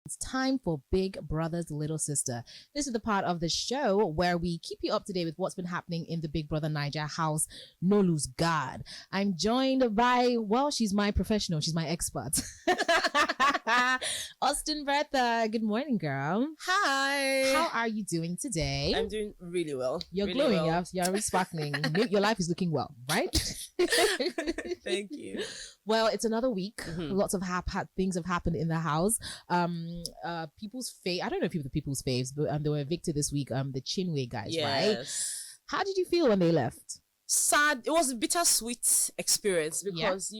It's time for Big Brother's Little Sister. This is the part of the show where we keep you up to date with what's been happening in the Big Brother Niger house, Nolu's God. I'm joined by, well, she's my professional, she's my expert. Austin Bertha. Good morning, girl. Hi. How are you doing today? I'm doing really well. You're really glowing, well. you're sparkling. Your life is looking well, right? Thank you. Well, it's another week. Lots of things have happened in the house. People's I don't know if the people's faves, but they were evicted this week. The Chinwe guys, right? How did you feel when they left? Sad. It was a bittersweet experience because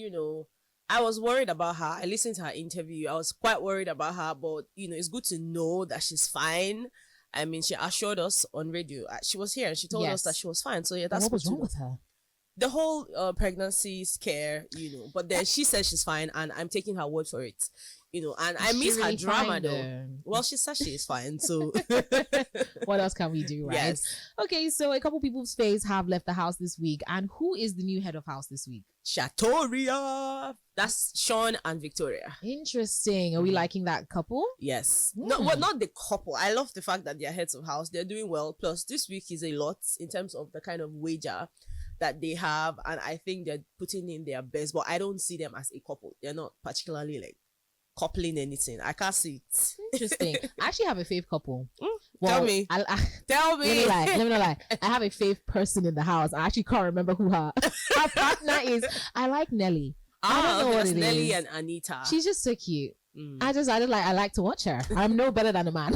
I was worried about her. I listened to her interview. I was quite worried about her, but it's good to know that she's fine. I mean, she assured us on radio. She was here and she told us that she was fine. So yeah, that's what was wrong with her. The whole pregnancy scare, but then she says she's fine, and I'm taking her word for it. And I miss her drama though. Well, she says she is fine, so what else can we do, right? Yes. Okay, so a couple people's faves have left the house this week, and who is the new head of house this week? Shatoria. That's Sean and Victoria. Interesting. Are we liking that couple? Yes. No, well, not the couple. I love the fact that they're heads of house. They're doing well. Plus, this week is a lot in terms of the kind of wager that they have, and I think they're putting in their best. But I don't see them as a couple. They're not particularly like coupling anything. I can't see it. Interesting. I actually have a fave couple. Well, tell me. Tell me. Let me not lie. I have a fave person in the house. I actually can't remember who her partner is. I like Nelly. I don't know what it Nelly is. and Anita. She's just so cute. I like to watch her. I'm no better than a man.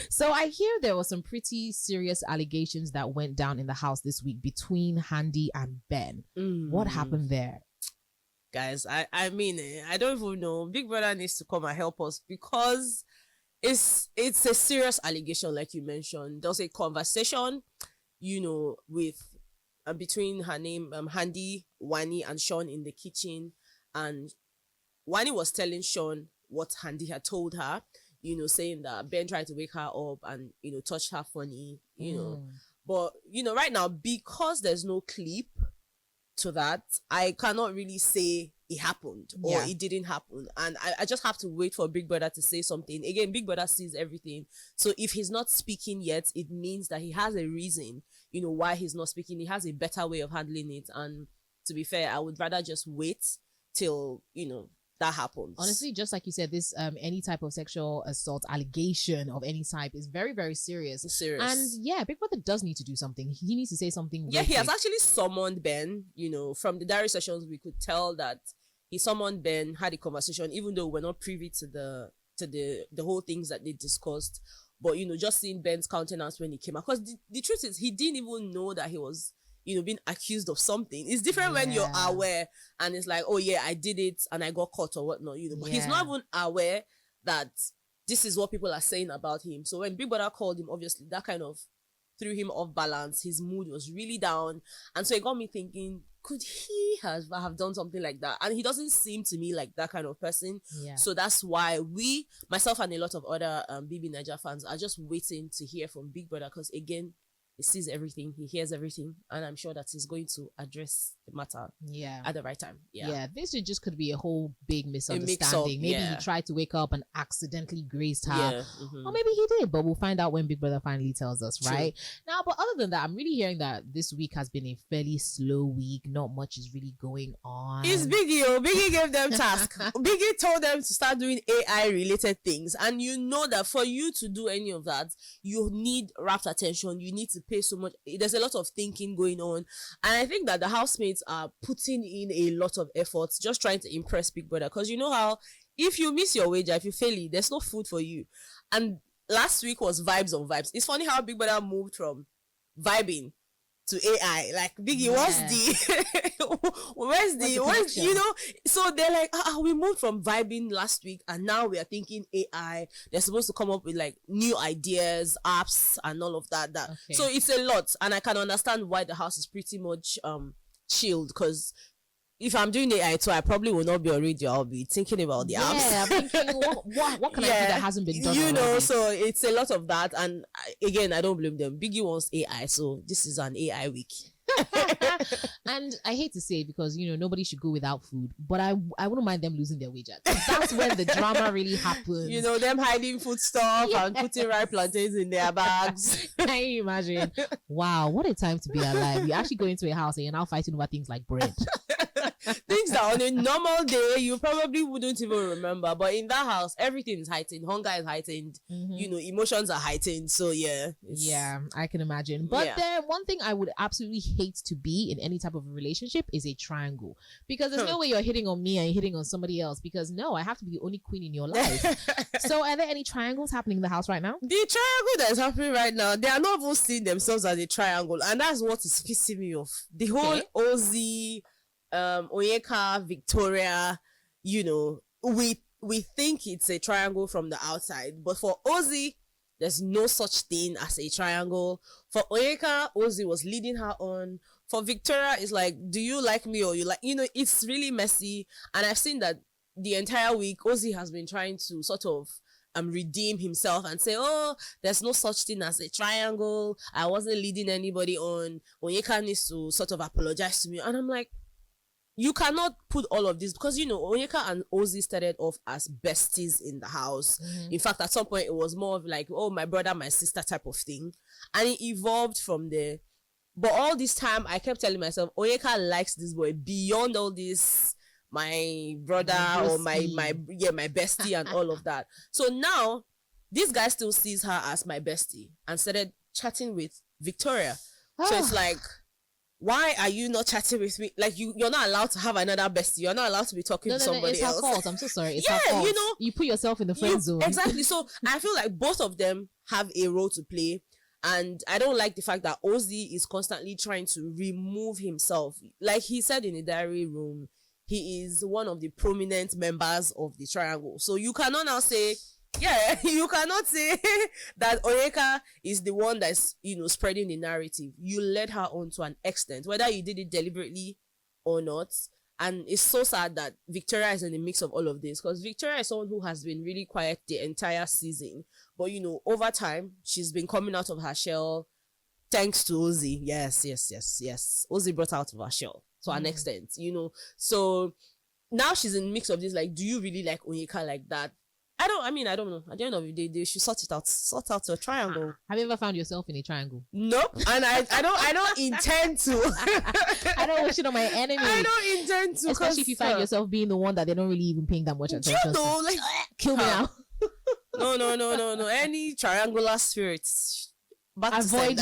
So I hear there were some pretty serious allegations that went down in the house this week between Handi and Ben. What happened there? Guys, I mean, I don't even know. Big Brother needs to come and help us because it's a serious allegation, like you mentioned. There was a conversation, with between her name, Handi, Wani, and Sean in the kitchen, and Wani was telling Sean what Handi had told her, saying that Ben tried to wake her up and touched her funny, but right now, because there's no clip to that, I cannot really say it happened or it didn't happen, and I just have to wait for Big Brother to say something. Again, Big Brother sees everything, so if he's not speaking yet, it means that he has a reason why he's not speaking. He has a better way of handling it, and to be fair, I would rather just wait till that happens. Honestly, just like you said, this any type of sexual assault allegation of any type is very, very serious. And Big Brother does need to do something. He needs to say something. He has actually summoned Ben. From the diary sessions, we could tell that he summoned Ben, had a conversation, even though we're not privy to the whole things that they discussed. But just seeing Ben's countenance when he came out, because the truth is he didn't even know that he was being accused of something. It's different when you're aware and it's like, oh yeah, I did it and I got caught or whatnot, but he's not even aware that this is what people are saying about him. So when Big Brother called him, obviously that kind of threw him off balance. His mood was really down, and so it got me thinking, could he have done something like that? And he doesn't seem to me like that kind of person. So that's why myself and a lot of other BB Niger fans are just waiting to hear from Big Brother, because again, he sees everything, he hears everything, and I'm sure that he's going to address the matter at the right time. This just could be a whole big misunderstanding. Maybe he tried to wake up and accidentally grazed her, or maybe he did, but we'll find out when Big Brother finally tells us. Right now, but other than that, I'm really hearing that this week has been a fairly slow week. Not much is really going on. It's Biggie. Biggie gave them task. Biggie told them to start doing AI related things, and that for you to do any of that, you need rapt attention. You need to pay so much. There's a lot of thinking going on, and I think that the housemates are putting in a lot of efforts just trying to impress Big Brother, because you know how if you miss your wager, if you fail it, there's no food for you. And last week was vibes on vibes. It's funny how Big Brother moved from vibing to AI. Like, Biggie, where's so they're like, we moved from vibing last week and now we are thinking AI. They're supposed to come up with like new ideas, apps and all of that. So it's a lot, and I can understand why the house is pretty much chilled, because if I'm doing AI too, I probably will not be on radio. I'll be thinking about the apps. I'm thinking, what can I do that hasn't been done already? So it's a lot of that. And again, I don't blame them. Biggie wants AI, so this is an AI week. And I hate to say it because, nobody should go without food, but I wouldn't mind them losing their wages. That's when the drama really happens. Them hiding food stuff and putting ripe plantains in their bags. Can you imagine? Wow, what a time to be alive. You actually go into a house and you're now fighting over things like bread. Things that on a normal day you probably wouldn't even remember, but in that house everything is heightened. Hunger is heightened. Emotions are heightened. So yeah, I can imagine. But then one thing I would absolutely hate to be in any type of relationship is a triangle, because there's no way you're hitting on me and you're hitting on somebody else, because I have to be the only queen in your life. So are there any triangles happening in the house right now? The triangle that is happening right now, they are not even seeing themselves as a triangle, and that's what is pissing me off. The whole Ozzy, Onyeka, Victoria, we think it's a triangle from the outside, but for Ozzy, there's no such thing as a triangle. For Onyeka, Ozzy was leading her on. For Victoria, it's like, do you like me or you like, it's really messy. And I've seen that the entire week, Ozzy has been trying to sort of redeem himself and say, oh, there's no such thing as a triangle. I wasn't leading anybody on. Onyeka needs to sort of apologize to me. And I'm like, you cannot put all of this, because Onyeka and Ozzy started off as besties in the house. In fact, at some point it was more of like, oh, my brother, my sister type of thing, and it evolved from there. But all this time I kept telling myself, Onyeka likes this boy beyond all this, my brother or my bestie and all of that. So now this guy still sees her as my bestie and started chatting with Victoria. So it's like, why are you not chatting with me? Like, you're not allowed to have another bestie. You're not allowed to be talking to somebody else. It's her fault. I'm so sorry. It's her fault. You put yourself in the friend zone. Exactly. So I feel like both of them have a role to play. And I don't like the fact that Ozzy is constantly trying to remove himself. Like he said in the diary room, he is one of the prominent members of the triangle. So you cannot now say, you cannot say that Onyeka is the one that's, spreading the narrative. You led her on to an extent, whether you did it deliberately or not. And it's so sad that Victoria is in the mix of all of this, because Victoria is someone who has been really quiet the entire season. But, over time, she's been coming out of her shell thanks to Ozzy. Yes. Ozzy brought her out of her shell to an extent, So now she's in the mix of this, like, do you really like Onyeka like that? I don't know. At the end of the day, they should sort out a triangle. Have you ever found yourself in a triangle? Nope. And I don't intend to. I don't wish it on my enemy. I don't intend to. Especially if you find yourself being the one that they're not really even paying that much attention to. Like, kill me now. No. Any triangular spirits, avoid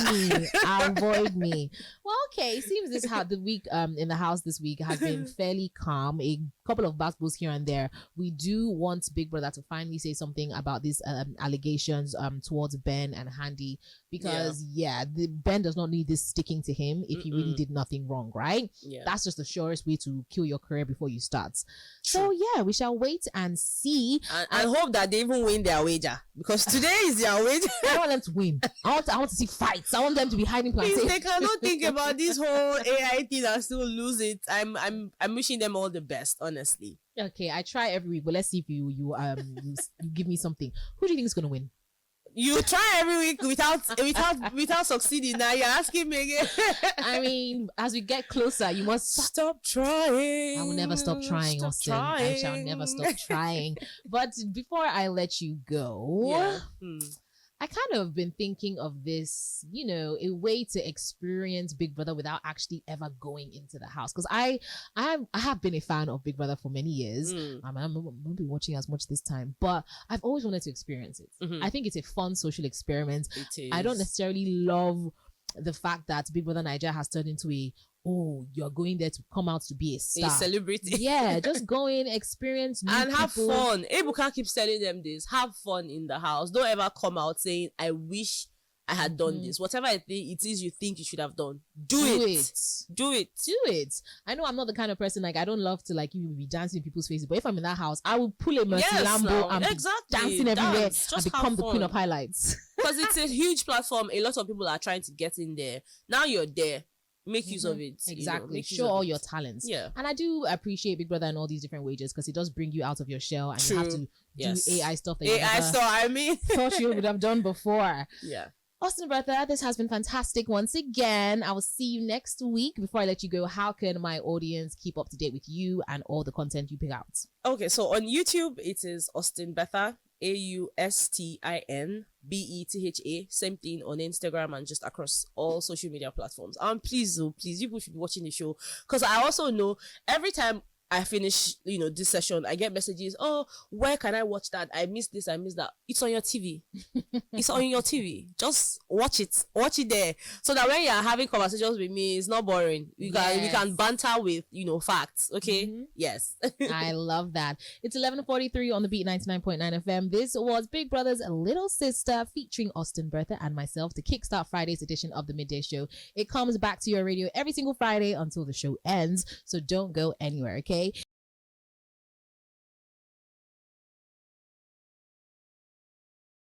me. Well, okay, it seems the week in the house this week has been fairly calm. A couple of basketballs here and there. We do want Big Brother to finally say something about these allegations towards Ben and Handi, because Ben does not need this sticking to him if he really did nothing wrong, right? That's just the surest way to kill your career before you start. So we shall wait and see and hope that they even win their wager, because today is their wager. I want them to win. I want to see fights. I want them to be hiding plantains. They cannot think about this whole AI thing and still lose it. I'm wishing them all the best, honestly. Okay, I try every week, but let's see if you give me something. Who do you think is gonna win? You try every week without succeeding. Now you're asking me again. I mean, as we get closer, you must stop trying. I will never stop trying, Austin. I shall never stop trying. But before I let you go, I kind of been thinking of this, a way to experience Big Brother without actually ever going into the house. Because I have been a fan of Big Brother for many years. I'm not be watching as much this time, but I've always wanted to experience it. I think it's a fun social experiment. It is. I don't necessarily love the fact that Big Brother Nigeria has turned into you're going there to come out to be a star, a celebrity. Just go in, experience new and have people. fun. Ebuka keeps telling them this: have fun in the house. Don't ever come out saying, I wish I had done this. Whatever it is you think you should have done, do it. I know I'm not the kind of person, like, I don't love to even be dancing in people's faces, but if I'm in that house, I will pull a Mercy Lambo and be dancing everywhere and become the queen of highlights. Because it's a huge platform. A lot of people are trying to get in there. Now you're there. Make use of it. Exactly. Show all your talents. And I do appreciate Big Brother and all these different wages, because it does bring you out of your shell, and you have to do AI stuff that I mean thought you would have done before. Austin Bertha, this has been fantastic once again. I will see you next week. Before I let you go, how can my audience keep up to date with you and all the content you pick out? Okay, so on YouTube, it is Austin Betha, AUSTINBETHA. Same thing on Instagram and just across all social media platforms. Please, people should be watching the show, because I also know every time I finish, this session, I get messages, oh, where can I watch that? I missed this, I missed that. It's on your TV. It's on your TV. Just watch it there, so that when you're having conversations with me, it's not boring. We can banter with, facts. Okay. Mm-hmm. Yes. I love that. It's 11:43 on the Beat 99.9 FM. This was Big Brother's Little Sister featuring Austin Bertha and myself to kickstart Friday's edition of the Midday Show. It comes back to your radio every single Friday until the show ends, so don't go anywhere, okay?